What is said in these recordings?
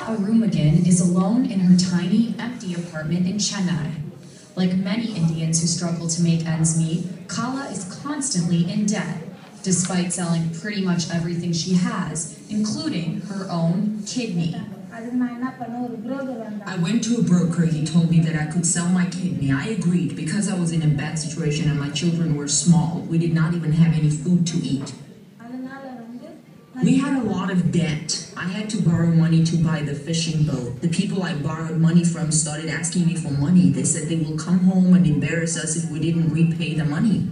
Arumugan is alone in her tiny, empty apartment in Chennai. Like many Indians who struggle to make ends meet, Kala is constantly in debt, despite selling pretty much everything she has, including her own kidney. I went to a broker. He told me that I could sell my kidney. I agreed because I was in a bad situation and my children were small. We did not even have any food to eat. We had a lot of debt. I had to borrow money to buy the fishing boat. The people I borrowed money from started asking me for money. They said they will come home and embarrass us if we didn't repay the money.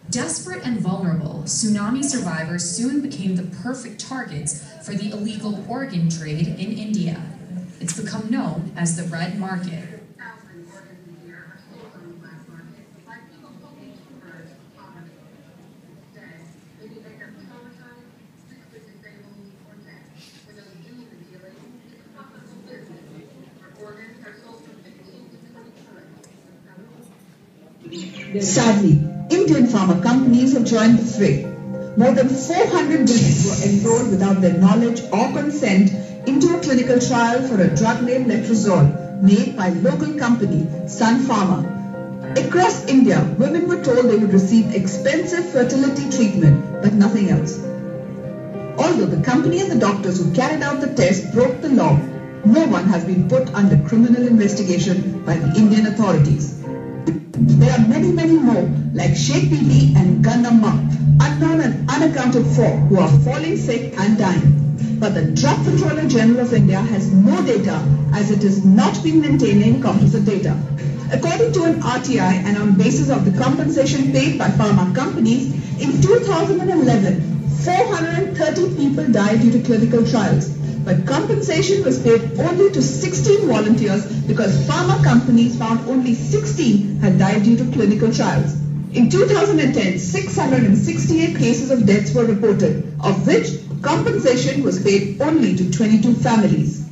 Desperate and vulnerable, tsunami survivors soon became the perfect targets for the illegal organ trade in India. It's become known as the red market. Sadly, Indian pharma companies have joined the fray. More than 400 women were enrolled without their knowledge or consent into a clinical trial for a drug named letrozole made by local company Sun Pharma. Across India, women were told they would receive expensive fertility treatment, but nothing else. Although the company and the doctors who carried out the test broke the law, no one has been put under criminal investigation by the Indian authorities. There are many more like Sheikh Bibi and Gandamma, unknown and unaccounted for, who are falling sick and dying. But the Drug Controller General of India has no data as it has not been maintaining composite data. According to an RTI and on basis of the compensation paid by pharma companies, in 2011, 430 people died due to clinical trials. But compensation was paid only to 16 volunteers because pharma companies found only 16 had died due to clinical trials. In 2010, 668 cases of deaths were reported, of which compensation was paid only to 22 families.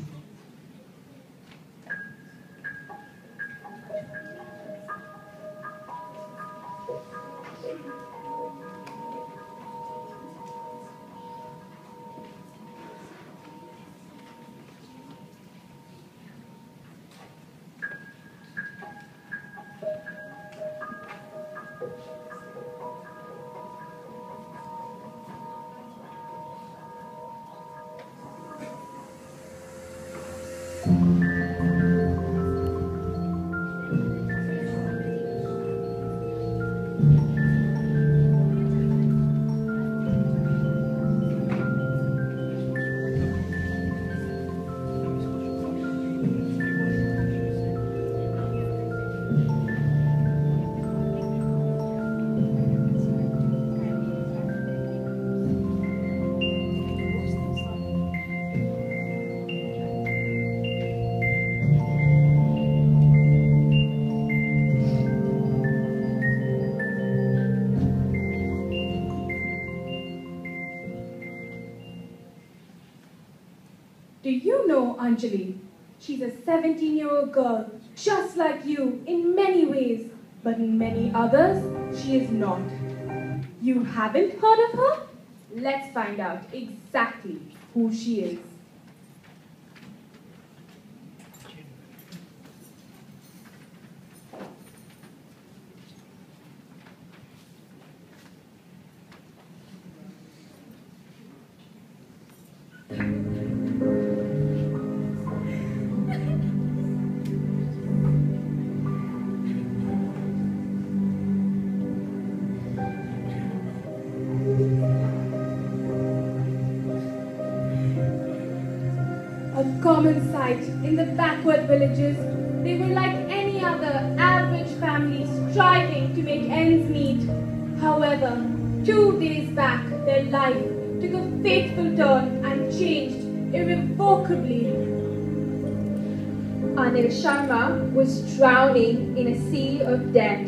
Do you know Anjali? She's a 17-year-old girl, just like you in many ways, but in many others, she is not. You haven't heard of her? Let's find out exactly who she is. A common sight in the backward villages, they were like any other average family striving to make ends meet. However, 2 days back, their life took a fateful turn and changed irrevocably. Anil Sharma was drowning in a sea of debt.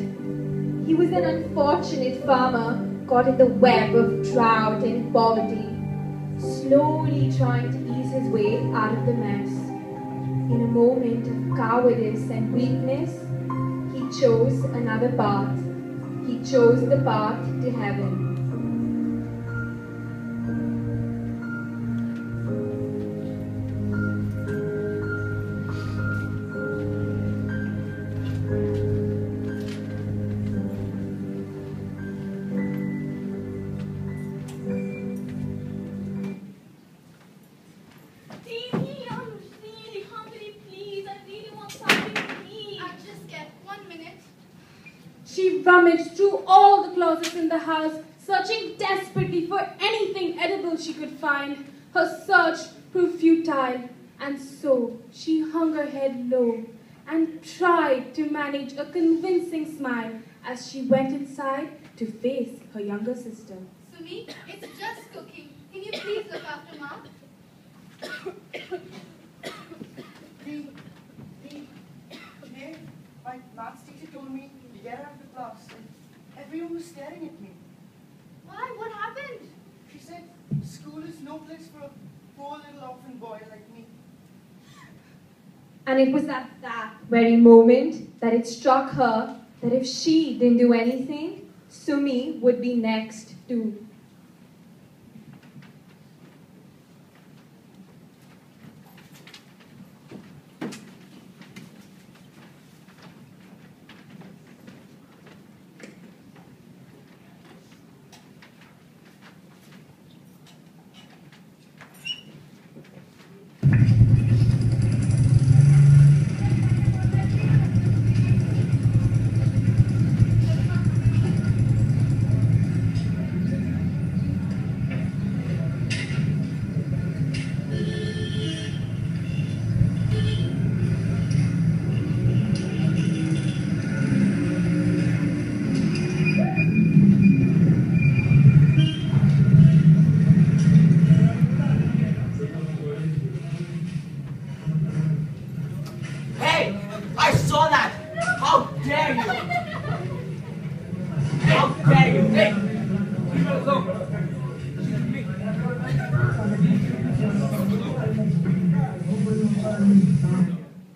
He was an unfortunate farmer caught in the web of drought and poverty, slowly trying to ease his way out of the mess. In a moment of cowardice and weakness, he chose another path. He chose the path to heaven. She rummaged through all the closets in the house, searching desperately for anything edible she could find. Her search proved futile, and so she hung her head low and tried to manage a convincing smile as she went inside to face her younger sister. Sumi, it's just cooking. Can you please look after Mom? Today, my maths teacher told me to get out of the class, and everyone was staring at me. Why? What happened? She said, school is no place for a poor little orphan boy like me. And it was at that very moment that it struck her that if she didn't do anything, Sumi would be next too.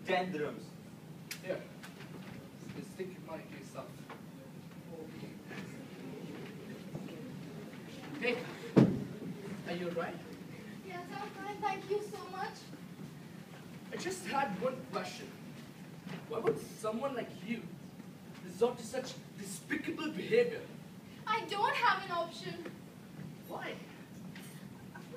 Dmhs. Here. Just stick your money to yourself. Hey, are you alright? Yes, I'm fine. Thank you so much. I just had one question. Why would someone like you resort to such despicable behavior? I don't have an option. Why?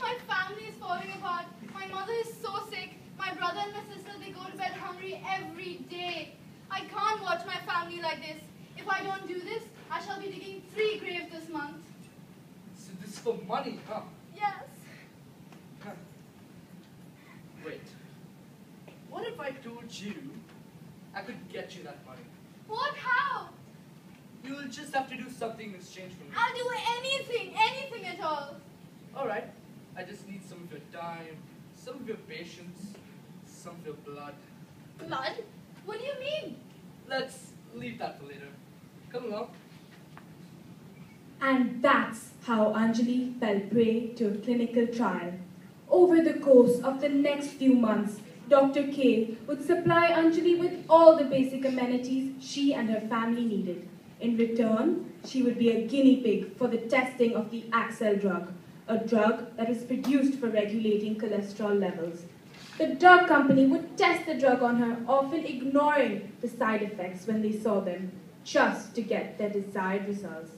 My family is falling apart. My mother is so sick. My brother and my sister, they go to bed hungry every day. I can't watch my family like this. If I don't do this, I shall be digging 3 graves this month. So this is for money, huh? Yes. Huh. Wait. What if I told you I could get you that money? What? How? You'll just have to do something in exchange for me. I'll do anything at all. Alright. I just need some of your time, some of your patience, some of your blood. Blood? What do you mean? Let's leave that for later. Come along. And that's how Anjali fell prey to a clinical trial. Over the course of the next few months, Dr. K would supply Anjali with all the basic amenities she and her family needed. In return, she would be a guinea pig for the testing of the Axel drug, a drug that is produced for regulating cholesterol levels. The drug company would test the drug on her, often ignoring the side effects when they saw them, just to get their desired results.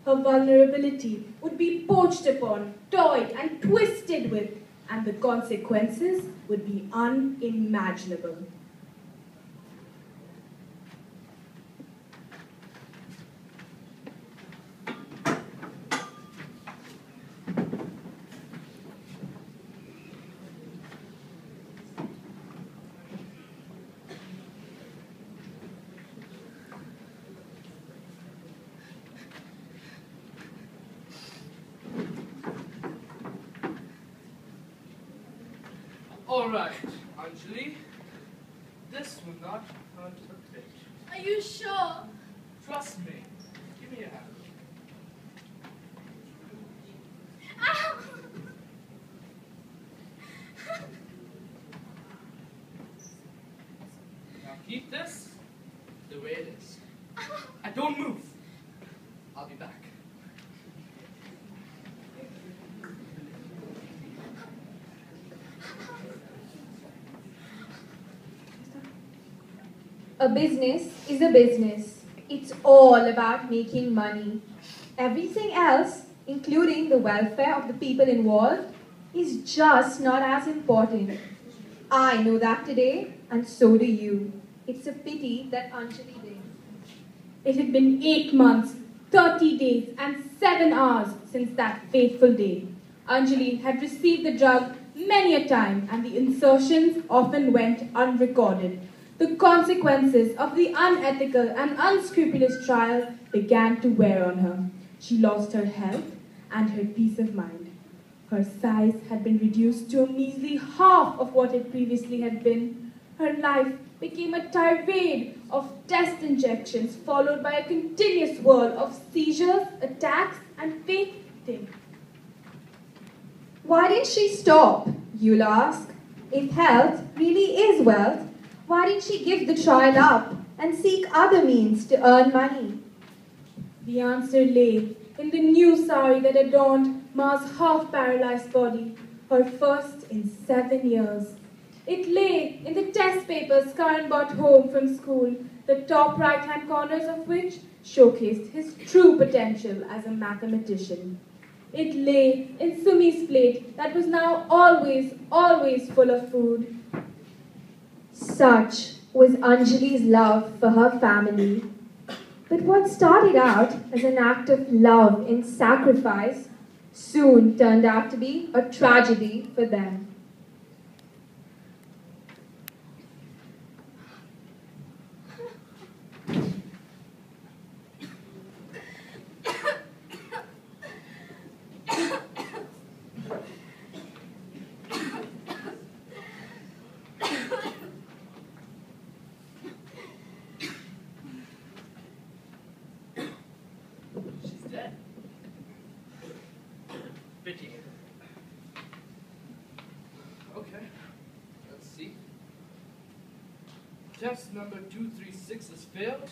Her vulnerability would be poached upon, toyed and twisted with, and the consequences would be unimaginable. Alright, Anjali. This will not hurt a bit. Are you sure? Trust me. Give me your hand. Ow! Now keep this the way it is. And don't move. I'll be back. A business is a business. It's all about making money. Everything else, including the welfare of the people involved, is just not as important. I know that today, and so do you. It's a pity that Anjali didn't. It had been 8 months, 30 days, and 7 hours since that fateful day. Anjali had received the drug many a time, and the insertions often went unrecorded. The consequences of the unethical and unscrupulous trial began to wear on her. She lost her health and her peace of mind. Her size had been reduced to a measly half of what it previously had been. Her life became a tirade of test injections followed by a continuous whirl of seizures, attacks, and fainting. Why didn't she stop, you'll ask? If health really is wealth, why didn't she give the trial up and seek other means to earn money? The answer lay in the new sari that adorned Ma's half-paralyzed body, her first in 7 years. It lay in the test papers Karan brought home from school, the top right-hand corners of which showcased his true potential as a mathematician. It lay in Sumi's plate that was now always full of food. Such was Anjali's love for her family. But what started out as an act of love and sacrifice soon turned out to be a tragedy for them. Pity. Okay, let's see. Test number 236 has failed.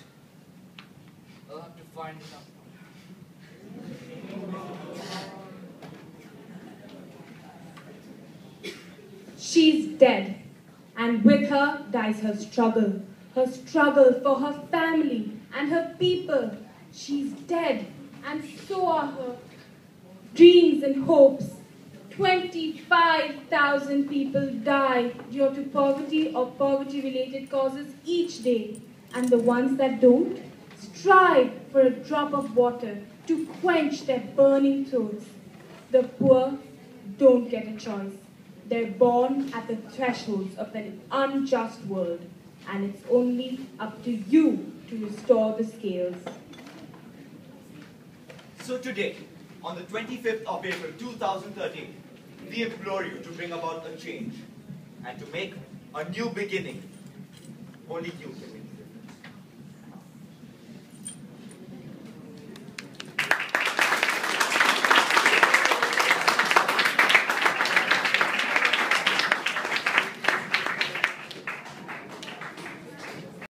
I'll have to find another one. She's dead, and with her dies her struggle for her family and her people. She's dead, and so are her dreams and hopes. 25,000 people die due to poverty or poverty-related causes each day, and the ones that don't strive for a drop of water to quench their burning throats. The poor don't get a choice. They're born at the thresholds of an unjust world, and it's only up to you to restore the scales. So today, on the 25th of April 2013, we implore you to bring about a change and to make a new beginning. Only you can.